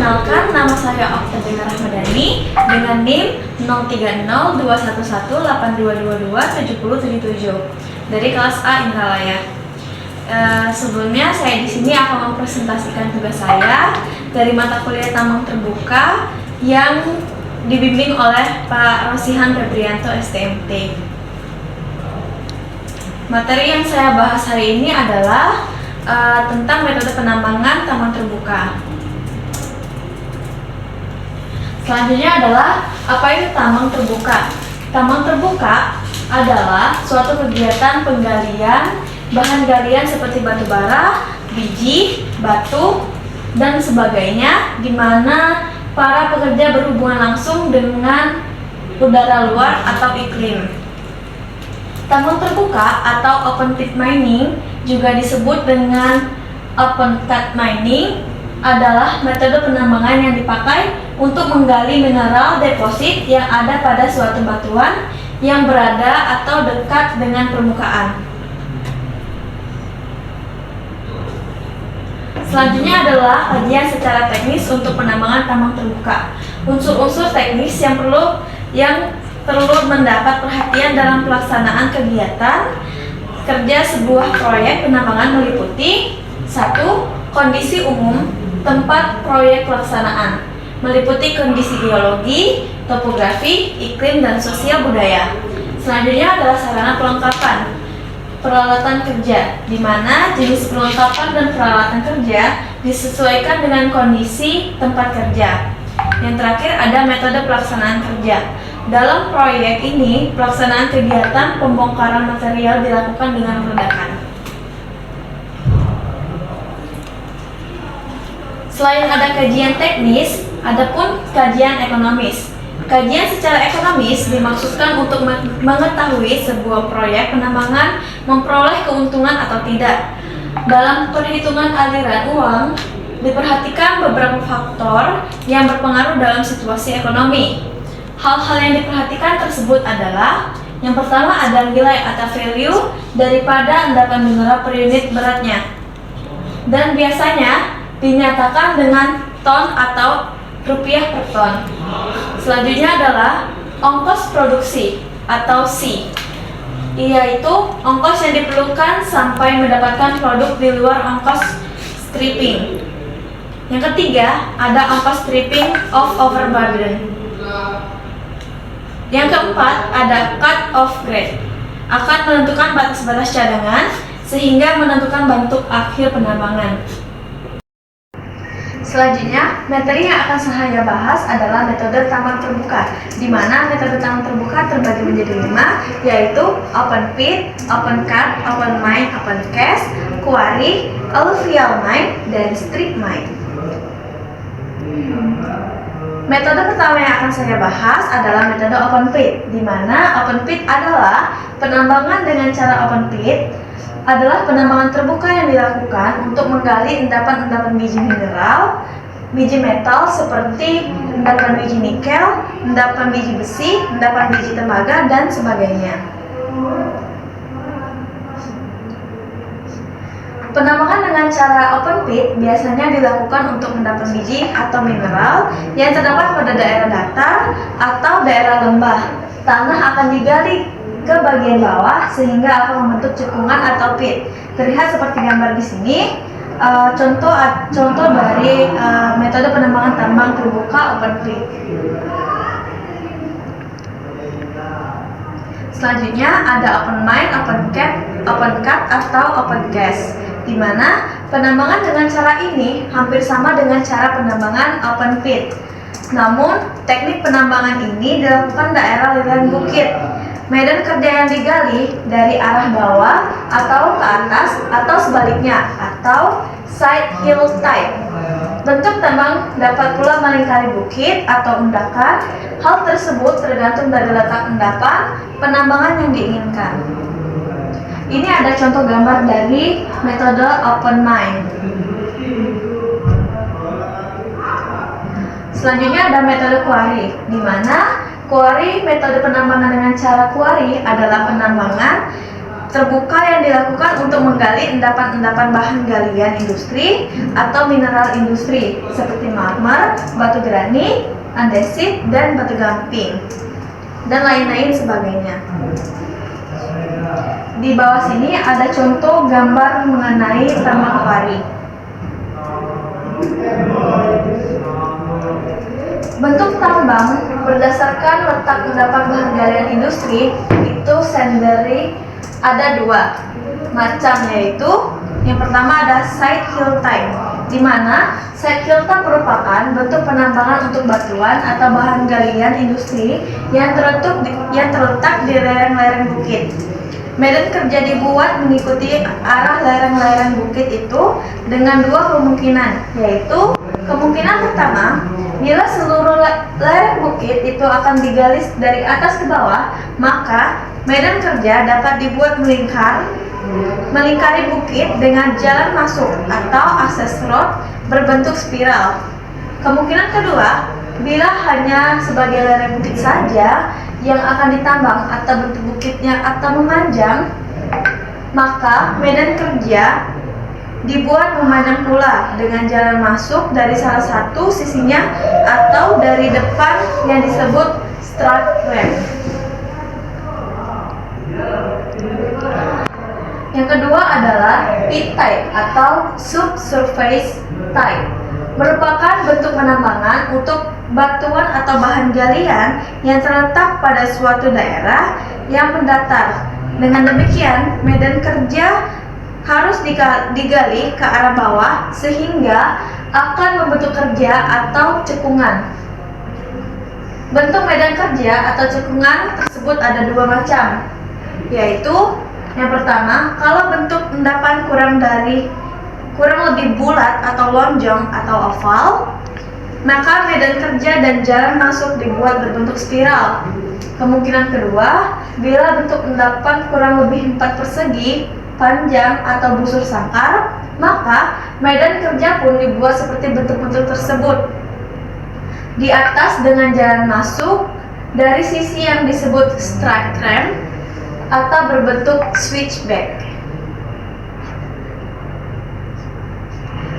Perkenalkan, nama saya Oktaviana Rahmadani dengan NIM 03021182227077 dari kelas A Indralaya. Sebelumnya saya di sini akan mempresentasikan tugas saya dari mata kuliah Tambang Terbuka yang dibimbing oleh Pak Rosihan Febrianto STMT. Materi yang saya bahas hari ini adalah tentang metode penambangan tambang terbuka. Selanjutnya adalah apa itu tambang terbuka? Tambang terbuka adalah suatu kegiatan penggalian bahan galian seperti batu bara, biji, batu, dan sebagainya, di mana para pekerja berhubungan langsung dengan udara luar atau iklim. Tambang terbuka atau open pit mining juga disebut dengan open cut mining adalah metode penambangan yang dipakai untuk menggali mineral deposit yang ada pada suatu batuan yang berada atau dekat dengan permukaan. Selanjutnya adalah kajian secara teknis untuk penambangan tambang terbuka. Unsur-unsur teknis yang perlu mendapat perhatian dalam pelaksanaan kegiatan kerja sebuah proyek penambangan meliputi 1. Kondisi umum tempat proyek pelaksanaan, meliputi kondisi geologi, topografi, iklim, dan sosial budaya. Selanjutnya adalah sarana perlengkapan peralatan kerja, di mana jenis perlengkapan dan peralatan kerja disesuaikan dengan kondisi tempat kerja. Yang terakhir ada metode pelaksanaan kerja. Dalam proyek ini, pelaksanaan kegiatan pembongkaran material dilakukan dengan meledakan. Selain ada kajian teknis, ada pun kajian ekonomis. Kajian secara ekonomis dimaksudkan untuk mengetahui sebuah proyek penambangan memperoleh keuntungan atau tidak. Dalam perhitungan aliran uang, diperhatikan beberapa faktor yang berpengaruh dalam situasi ekonomi. Hal-hal yang diperhatikan tersebut adalah: yang pertama ada nilai atau value daripada endapan mineral per unit beratnya, dan biasanya dinyatakan dengan ton atau rupiah per ton. Selanjutnya adalah ongkos produksi atau C, yaitu ongkos yang diperlukan sampai mendapatkan produk di luar ongkos stripping. Yang ketiga ada ongkos stripping of overburden. Yang keempat ada cut off grade, akan menentukan batas-batas cadangan sehingga menentukan bentuk akhir penambangan. Selanjutnya, materi yang akan saya bahas adalah metode tambang terbuka, di mana metode tambang terbuka terbagi menjadi 5, yaitu open pit, open cut, open mine, open cast, quarry, alluvial mine, dan strip mine. Metode pertama yang akan saya bahas adalah metode open pit, di mana open pit adalah penambangan dengan cara open pit adalah penambangan terbuka yang dilakukan untuk menggali endapan-endapan biji mineral, biji metal seperti endapan biji nikel, endapan biji besi, endapan biji tembaga, dan sebagainya. Penambangan dengan cara open pit biasanya dilakukan untuk endapan biji atau mineral yang terdapat pada daerah datar atau daerah lembah. Tanah akan digali ke bagian bawah sehingga akan membentuk cekungan atau pit. Terlihat seperti gambar di sini. Contoh dari metode penambangan tambang terbuka open pit. Selanjutnya ada open mine, open cut atau open cast, di mana penambangan dengan cara ini hampir sama dengan cara penambangan open pit. Namun teknik penambangan ini dilakukan daerah lereng bukit. Medan kerja yang digali dari arah bawah atau ke atas atau sebaliknya, atau side hill type. Bentuk tambang dapat pula melingkari bukit atau endakan. Hal tersebut tergantung dari letak endapan penambangan yang diinginkan. Ini ada contoh gambar dari metode open mine. Selanjutnya ada metode quarry, di mana quarry, metode penambangan dengan cara quarry adalah penambangan terbuka yang dilakukan untuk menggali endapan-endapan bahan galian industri atau mineral industri seperti marmer, batu granit, andesit, dan batu gamping, dan lain-lain sebagainya. Di bawah sini ada contoh gambar mengenai tambang pari. Bentuk tambang berdasarkan letak endapan bahan galian industri itu sendiri ada dua macam, yaitu yang pertama ada side hill type, di mana side hill type merupakan bentuk penambangan untuk batuan atau bahan galian industri yang terletak di lereng-lereng bukit. Medan kerja dibuat mengikuti arah lereng-lereng bukit itu dengan dua kemungkinan, yaitu kemungkinan pertama, bila seluruh lereng bukit itu akan digali dari atas ke bawah, maka medan kerja dapat dibuat melingkari bukit dengan jalan masuk atau access road berbentuk spiral. Kemungkinan kedua, bila hanya sebagai lereng bukit saja yang akan ditambang atau bentuk bukitnya atau memanjang, maka medan kerja dibuat memanjang pula dengan jalan masuk dari salah satu sisinya atau dari depan yang disebut strut ramp. Yang kedua adalah pit type atau subsurface type, merupakan bentuk penambangan untuk batuan atau bahan galian yang terletak pada suatu daerah yang mendatar. Dengan demikian, medan kerja harus digali ke arah bawah sehingga akan membentuk kerja atau cekungan. Bentuk medan kerja atau cekungan tersebut ada dua macam, yaitu yang pertama, kalau bentuk endapan kurang lebih bulat atau lonjong atau oval, maka medan kerja dan jalan masuk dibuat berbentuk spiral. Kemungkinan kedua, bila bentuk endapan kurang lebih 4 persegi, panjang atau busur sangkar, maka medan kerja pun dibuat seperti bentuk-bentuk tersebut. Di atas dengan jalan masuk dari sisi yang disebut strut ramp atau berbentuk switchback.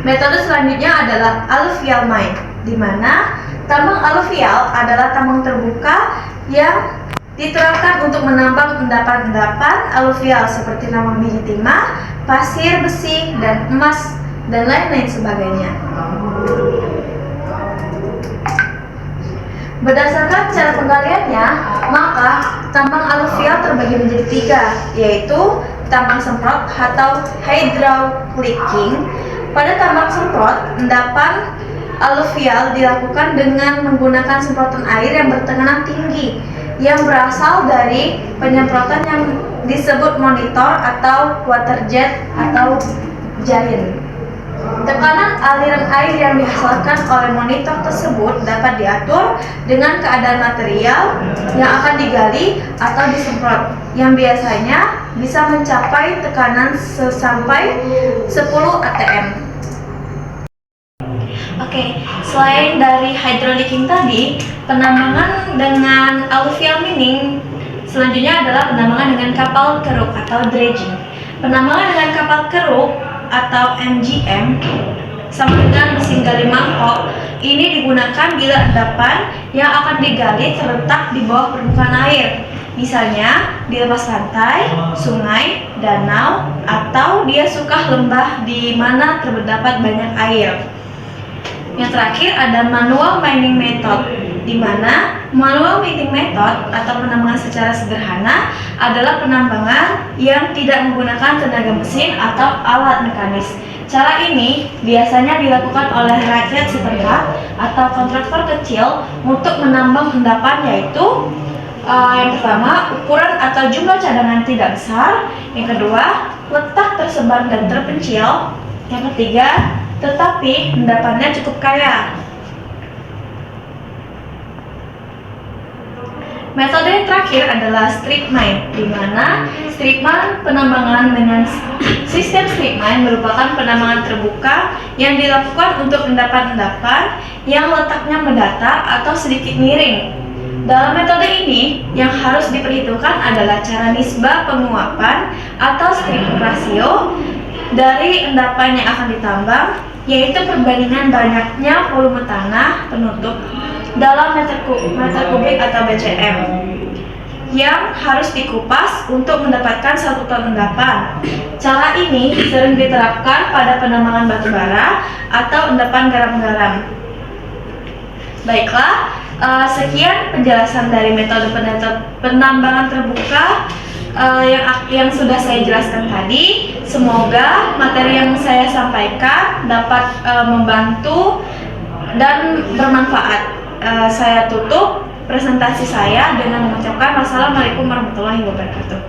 Metode selanjutnya adalah alluvial mine, di mana tambang alluvial adalah tambang terbuka yang diterapkan untuk menambang endapan-endapan alluvial seperti tambang biji timah, pasir, besi, dan emas, dan lain-lain sebagainya. Berdasarkan cara penggaliannya, maka tambang alluvial terbagi menjadi 3, yaitu tambang semprot atau hydrolicking. Pada tambang semprot, endapan alluvial dilakukan dengan menggunakan semprotan air yang bertekanan tinggi yang berasal dari penyemprotan yang disebut monitor atau water jet atau giant. Tekanan aliran air yang dihasilkan oleh monitor tersebut dapat diatur dengan keadaan material yang akan digali atau disemprot, yang biasanya bisa mencapai tekanan sampai 10 atm. Oke, selain dari hydrolicking tadi, penambangan dengan alluvial mining selanjutnya adalah penambangan dengan kapal keruk atau dredging. Penambangan dengan kapal keruk atau MGM sama dengan mesin gali mangkok ini digunakan bila endapan yang akan digali terletak di bawah permukaan air, misalnya di lepas pantai, sungai, danau, atau dia suka lembah di mana terdapat banyak air. Yang terakhir ada manual mining method, di mana manual mining method atau penambangan secara sederhana adalah penambangan yang tidak menggunakan tenaga mesin atau alat mekanis. Cara ini biasanya dilakukan oleh rakyat setempat atau kontraktor kecil untuk menambang endapan, yaitu yang pertama, ukuran atau jumlah cadangan tidak besar. Yang kedua, letak tersebar dan terpencil. Yang ketiga, tetapi endapannya cukup kaya. Metode yang terakhir adalah strip mine, di mana strip mine penambangan dengan sistem strip mine merupakan penambangan terbuka yang dilakukan untuk endapan-endapan yang letaknya mendatar atau sedikit miring. Dalam metode ini, yang harus diperhitungkan adalah cara nisbah penguapan atau strip ratio dari endapan yang akan ditambang, yaitu perbandingan banyaknya volume tanah penutup dalam meter kubik atau BCM yang harus dikupas untuk mendapatkan 1 ton endapan. Cara ini sering diterapkan pada penambangan batu bara atau endapan garam-garam. Baiklah, sekian penjelasan dari metode penambangan terbuka yang sudah saya jelaskan tadi. Semoga materi yang saya sampaikan dapat membantu dan bermanfaat. Saya tutup presentasi saya dengan mengucapkan wassalamualaikum warahmatullahi wabarakatuh.